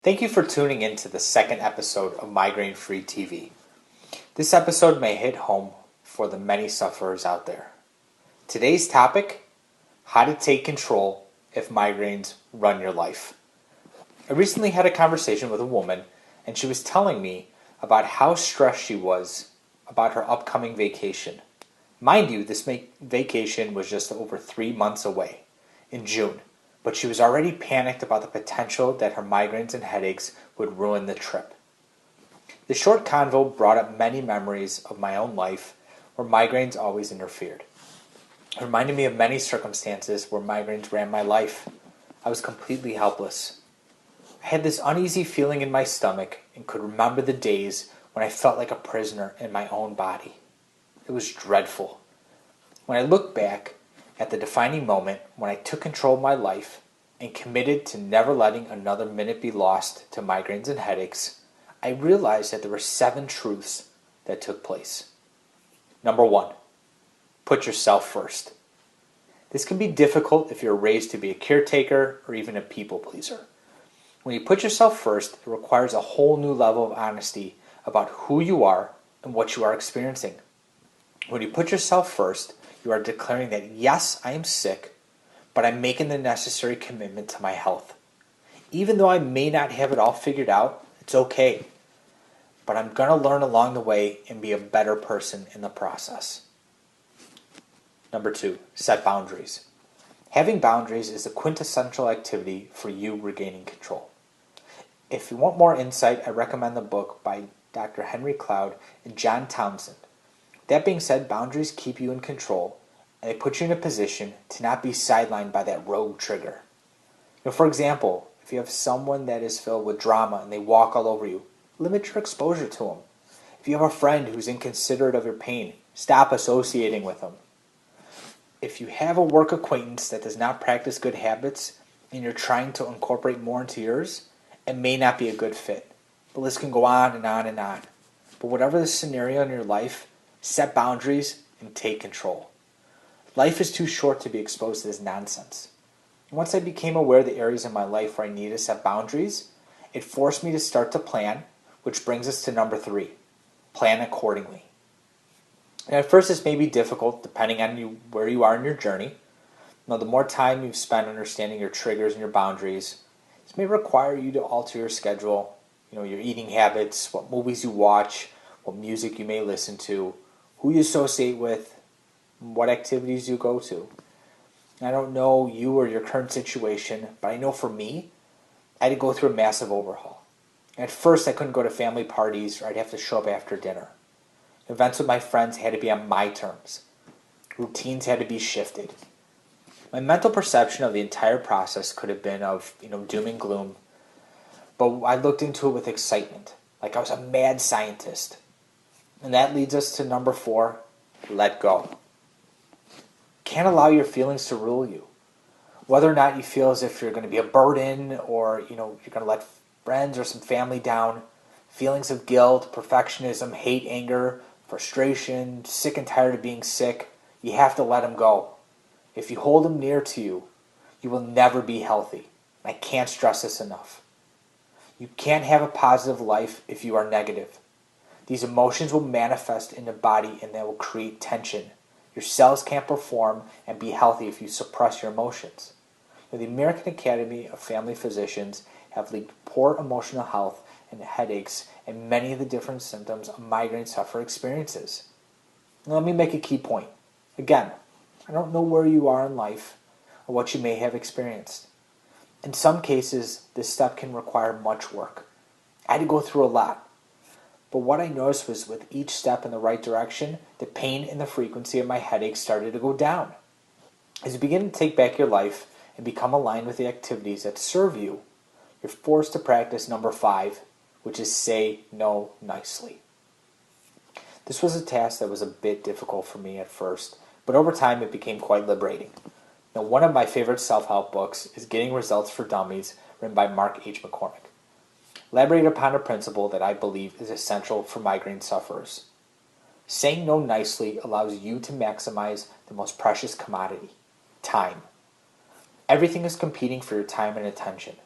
Thank you for tuning in to the second episode of Migraine Free TV. This episode may hit home for the many sufferers out there. Today's topic, how to take control if migraines run your life. I recently had a conversation with a woman and she was telling me about how stressed she was about her upcoming vacation. Mind you, this vacation was just over 3 months away, in June, but she was already panicked about the potential that her migraines and headaches would ruin the trip. The short convo brought up many memories of my own life where migraines always interfered. It reminded me of many circumstances where migraines ran my life. I was completely helpless. I had this uneasy feeling in my stomach and could remember the days when I felt like a prisoner in my own body. It was dreadful. When I look back at the defining moment when I took control of my life and committed to never letting another minute be lost to migraines and headaches, I realized that there were 7 truths that took place. Number 1, put yourself first. This can be difficult if you're raised to be a caretaker or even a people pleaser. When you put yourself first, it requires a whole new level of honesty about who you are and what you are experiencing. When you put yourself first, you are declaring that yes, I am sick, but I'm making the necessary commitment to my health. Even though I may not have it all figured out, it's okay. But I'm going to learn along the way and be a better person in the process. Number 2, set boundaries. Having boundaries is a quintessential activity for you regaining control. If you want more insight, I recommend the book by Dr. Henry Cloud and John Townsend. That being said, boundaries keep you in control, and they put you in a position to not be sidelined by that rogue trigger. For example, if you have someone that is filled with drama and they walk all over you, limit your exposure to them. If you have a friend who's inconsiderate of your pain, stop associating with them. If you have a work acquaintance that does not practice good habits and you're trying to incorporate more into yours, it may not be a good fit. The list can go on and on and on. But whatever the scenario in your life, set boundaries and take control. Life is too short to be exposed to this nonsense. Once I became aware of the areas in my life where I needed to set boundaries, it forced me to start to plan, which brings us to number 3, plan accordingly. And at first this may be difficult depending on where you are in your journey. Now, the more time you've spent understanding your triggers and your boundaries, this may require you to alter your schedule, your eating habits, what movies you watch, what music you may listen to, who you associate with, what activities you go to. I don't know you or your current situation, but I know for me, I had to go through a massive overhaul. At first, I couldn't go to family parties or I'd have to show up after dinner. Events with my friends had to be on my terms. Routines had to be shifted. My mental perception of the entire process could have been of, doom and gloom, but I looked into it with excitement, like I was a mad scientist. And that leads us to number 4, let go. Can't allow your feelings to rule you. Whether or not you feel as if you're going to be a burden or, you're going to let friends or some family down, feelings of guilt, perfectionism, hate, anger, frustration, sick and tired of being sick, you have to let them go. If you hold them near to you, you will never be healthy. I can't stress this enough. You can't have a positive life if you are negative. These emotions will manifest in the body and they will create tension. Your cells can't perform and be healthy if you suppress your emotions. The American Academy of Family Physicians have linked poor emotional health and headaches and many of the different symptoms a migraine sufferer experiences. Now, let me make a key point. Again, I don't know where you are in life or what you may have experienced. In some cases, this step can require much work. I had to go through a lot. But what I noticed was with each step in the right direction, the pain and the frequency of my headaches started to go down. As you begin to take back your life and become aligned with the activities that serve you, you're forced to practice number 5, which is say no nicely. This was a task that was a bit difficult for me at first, but over time it became quite liberating. Now, one of my favorite self-help books is Getting Results for Dummies, written by Mark H. McCormick. Elaborate upon a principle that I believe is essential for migraine sufferers. Saying no nicely allows you to maximize the most precious commodity, time. Everything is competing for your time and attention.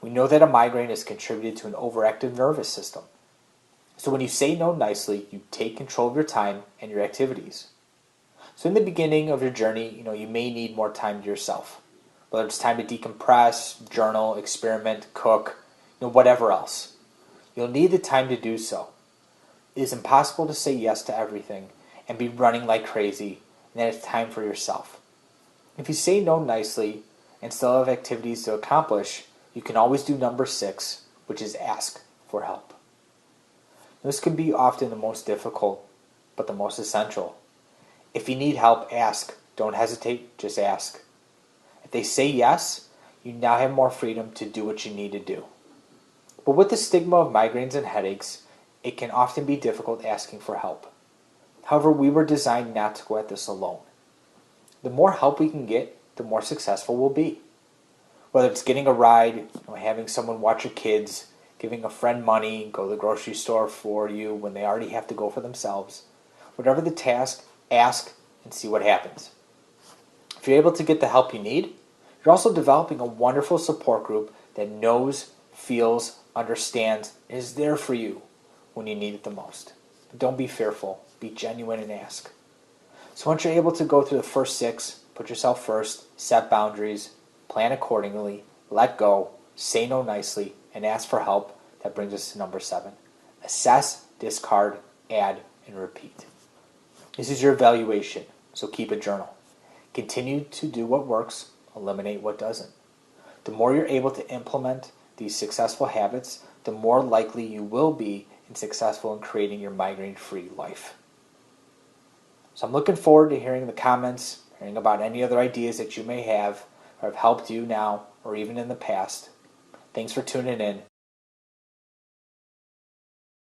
We know that a migraine is contributed to an overactive nervous system. So when you say no nicely, you take control of your time and your activities. So in the beginning of your journey, you may need more time to yourself. Whether it's time to decompress, journal, experiment, cook, whatever else. You'll need the time to do so. It is impossible to say yes to everything and be running like crazy, and then it's time for yourself. If you say no nicely and still have activities to accomplish, you can always do number 6, which is ask for help. This can be often the most difficult, but the most essential. If you need help, ask. Don't hesitate, just ask. If they say yes, you now have more freedom to do what you need to do. But with the stigma of migraines and headaches, it can often be difficult asking for help. However, we were designed not to go at this alone. The more help we can get, the more successful we'll be. Whether it's getting a ride, having someone watch your kids, giving a friend money, go to the grocery store for you when they already have to go for themselves. Whatever the task, ask and see what happens. If you're able to get the help you need, you're also developing a wonderful support group that knows, feels, understands, and is there for you when you need it the most. But don't be fearful. Be genuine and ask. So once you're able to go through the first 6, put yourself first, set boundaries, plan accordingly, let go, say no nicely, and ask for help, that brings us to number 7. Assess, discard, add, and repeat. This is your evaluation, so keep a journal. Continue to do what works, eliminate what doesn't. The more you're able to implement these successful habits, the more likely you will be successful in creating your migraine-free life. So I'm looking forward to hearing the comments, hearing about any other ideas that you may have or have helped you now or even in the past. Thanks for tuning in.